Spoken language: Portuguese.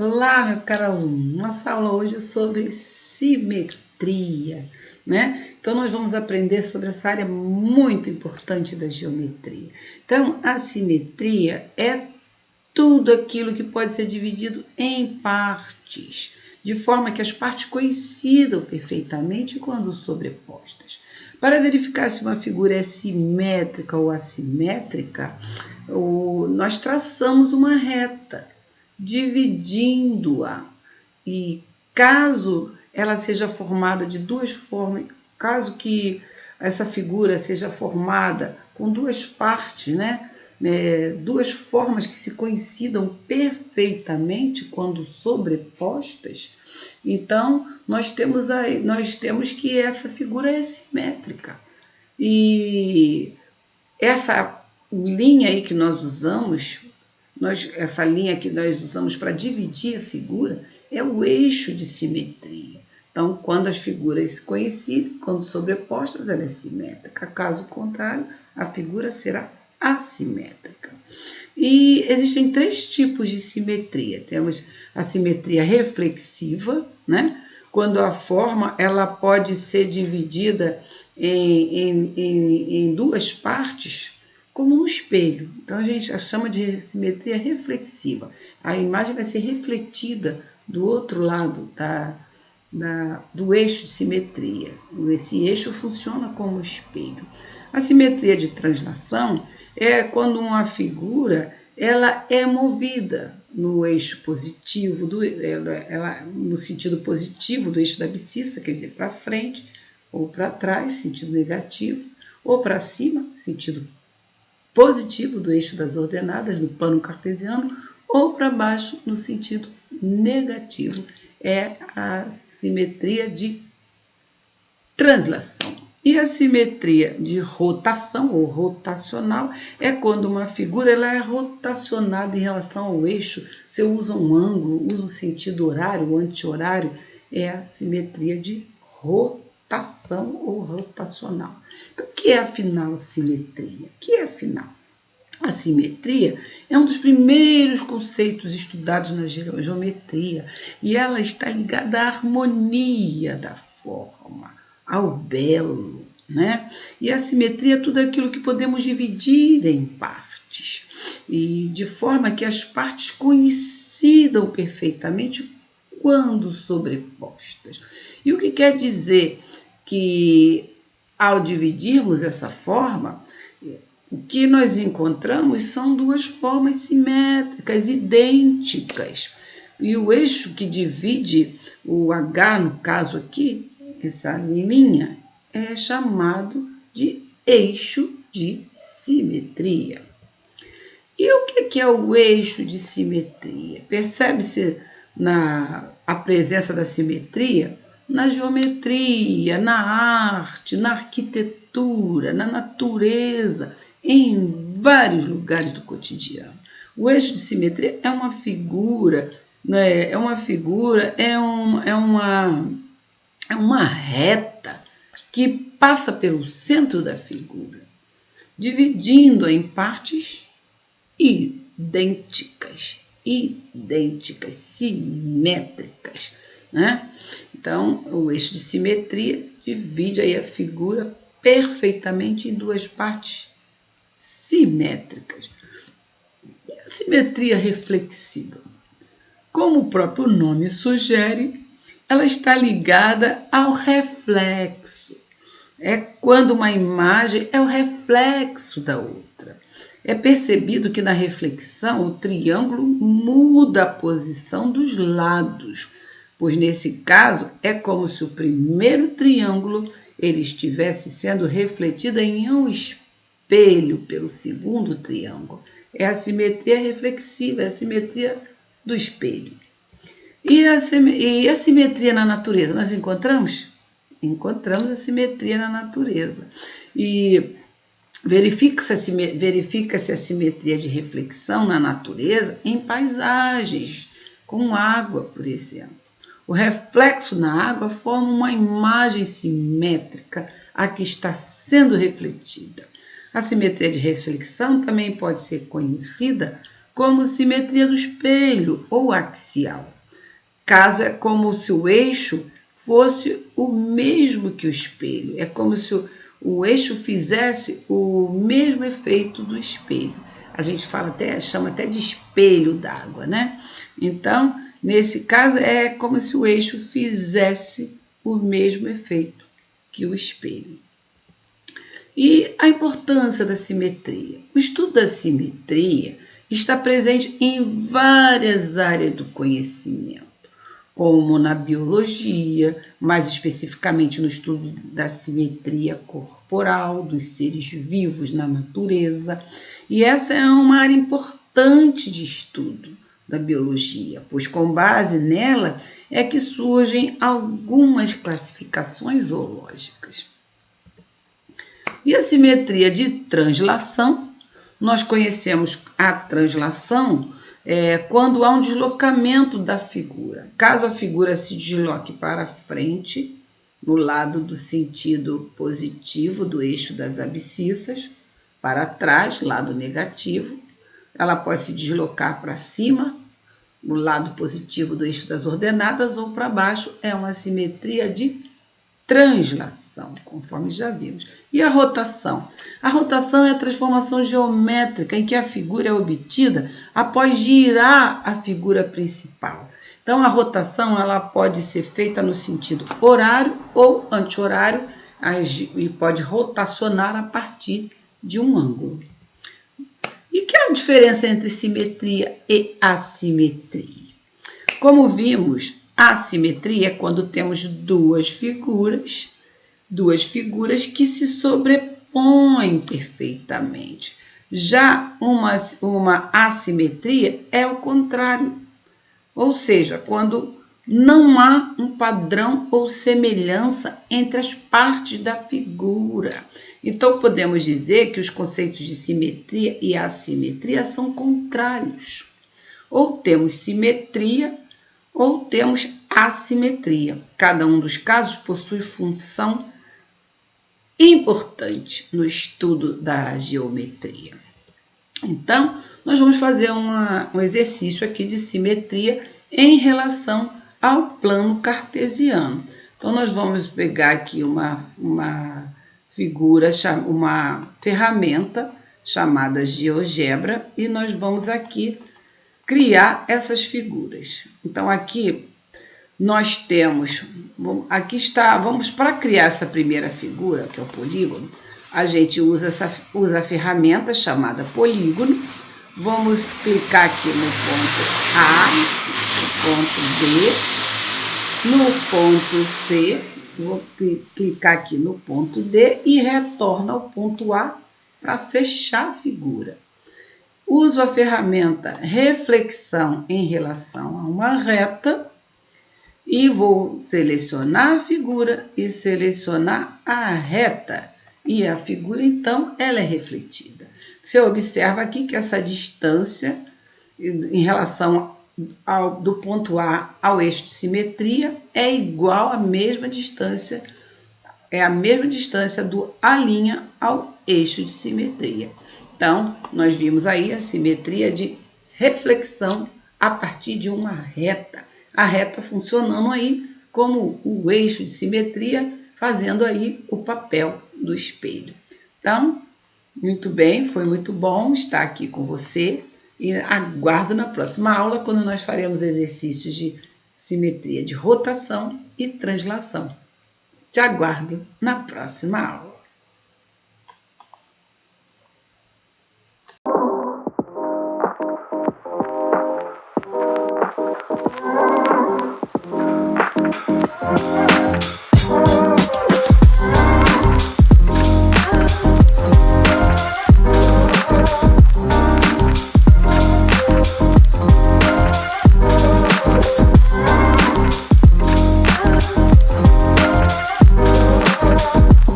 Olá, meu caro aluno. Nossa aula hoje é sobre simetria, né? Então, nós vamos aprender sobre essa área muito importante da geometria. Então, a simetria é tudo aquilo que pode ser dividido em partes, de forma que as partes coincidam perfeitamente quando sobrepostas. Para verificar se uma figura é simétrica ou assimétrica, nós traçamos uma reta, dividindo-a. E caso ela seja formada de duas formas, caso que essa figura seja formada com duas partes, duas formas que se coincidam perfeitamente quando sobrepostas, então nós temos que essa figura é simétrica. E essa linha aí que nós usamos, essa linha que nós usamos para dividir a figura, é o eixo de simetria. Então, quando as figuras se coincidem, quando sobrepostas, ela é simétrica. Caso contrário, a figura será assimétrica. E existem três tipos de simetria. Temos a simetria reflexiva, né? Quando a forma ela pode ser dividida em duas partes, como um espelho. Então a gente chama de simetria reflexiva. A imagem vai ser refletida do outro lado do eixo de simetria. Esse eixo funciona como espelho. A simetria de translação é quando uma figura ela é movida no eixo positivo, no sentido positivo do eixo da abscissa, quer dizer, para frente ou para trás, sentido negativo, ou para cima, sentido positivo do eixo das ordenadas, no plano cartesiano, ou para baixo, no sentido negativo. É a simetria de translação. E a simetria de rotação ou rotacional é quando uma figura ela é rotacionada em relação ao eixo. Você usa um ângulo, usa o sentido horário, o anti-horário, é a simetria de rotação ou rotacional. Então, o que é afinal simetria? O que é afinal? A simetria é um dos primeiros conceitos estudados na geometria e ela está ligada à harmonia da forma, ao belo, né? E a simetria é tudo aquilo que podemos dividir em partes, e de forma que as partes coincidam perfeitamente quando sobrepostas. E o que quer dizer que, ao dividirmos essa forma, o que nós encontramos são duas formas simétricas, idênticas. E o eixo que divide o H, no caso aqui, essa linha, é chamado de eixo de simetria. E o que é o eixo de simetria? Percebe-se a presença da simetria na geometria, na arte, na arquitetura, na natureza, em vários lugares do cotidiano. O eixo de simetria é uma figura, né? É uma reta que passa pelo centro da figura, dividindo-a em partes idênticas, simétricas, né? Então, o eixo de simetria divide aí a figura perfeitamente em duas partes simétricas. E a simetria reflexiva? Como o próprio nome sugere, ela está ligada ao reflexo. É quando uma imagem é o reflexo da outra. É percebido que na reflexão o triângulo muda a posição dos lados, pois nesse caso é como se o primeiro triângulo ele estivesse sendo refletido em um espelho pelo segundo triângulo. É a simetria reflexiva, é a simetria do espelho. E a simetria na natureza, nós encontramos? Encontramos a simetria na natureza. E verifica-se a simetria de reflexão na natureza em paisagens, com água, por exemplo. O reflexo na água forma uma imagem simétrica a que está sendo refletida. A simetria de reflexão também pode ser conhecida como simetria do espelho ou axial. Caso é como se o eixo fosse o mesmo que o espelho. É como se o eixo fizesse o mesmo efeito do espelho. A gente chama até de espelho d'água, né? Então, nesse caso, é como se o eixo fizesse o mesmo efeito que o espelho. E a importância da simetria. O estudo da simetria está presente em várias áreas do conhecimento, como na biologia, mais especificamente no estudo da simetria corporal dos seres vivos na natureza. E essa é uma área importante de estudo da biologia, pois com base nela é que surgem algumas classificações zoológicas. E a simetria de translação, nós conhecemos a translação quando há um deslocamento da figura. Caso a figura se desloque para frente, no lado do sentido positivo do eixo das abscissas, para trás, lado negativo, ela pode se deslocar para cima, no lado positivo do eixo das ordenadas, ou para baixo, é uma simetria de translação, conforme já vimos. E a rotação? A rotação é a transformação geométrica em que a figura é obtida após girar a figura principal. Então, a rotação ela pode ser feita no sentido horário ou anti-horário e pode rotacionar a partir de um ângulo. E que é a diferença entre simetria e assimetria? Como vimos, a assimetria é quando temos duas figuras que se sobrepõem perfeitamente. Já uma assimetria é o contrário, ou seja, quando não há um padrão ou semelhança entre as partes da figura. Então, podemos dizer que os conceitos de simetria e assimetria são contrários. Ou temos simetria ou temos assimetria. Cada um dos casos possui função importante no estudo da geometria. Então, nós vamos fazer um exercício aqui de simetria em relação ao plano cartesiano. Então, nós vamos pegar aqui uma figura, uma ferramenta chamada GeoGebra e nós vamos aqui criar essas figuras. Então, aqui nós temos, vamos para criar essa primeira figura, que é o polígono, a gente usa a ferramenta chamada polígono. Vamos clicar aqui no ponto A, no ponto B, no ponto C, vou clicar aqui no ponto D e retorno ao ponto A para fechar a figura. Uso a ferramenta reflexão em relação a uma reta e vou selecionar a figura e selecionar a reta. E a figura, então, ela é refletida. Você observa aqui que essa distância em relação do ponto A ao eixo de simetria é igual à mesma distância, é a mesma distância do A' ao eixo de simetria. Então, nós vimos aí a simetria de reflexão a partir de uma reta. A reta funcionando aí como o eixo de simetria, fazendo aí o papel do espelho. Então, muito bem, foi muito bom estar aqui com você e aguardo na próxima aula, quando nós faremos exercícios de simetria de rotação e translação. Te aguardo na próxima aula.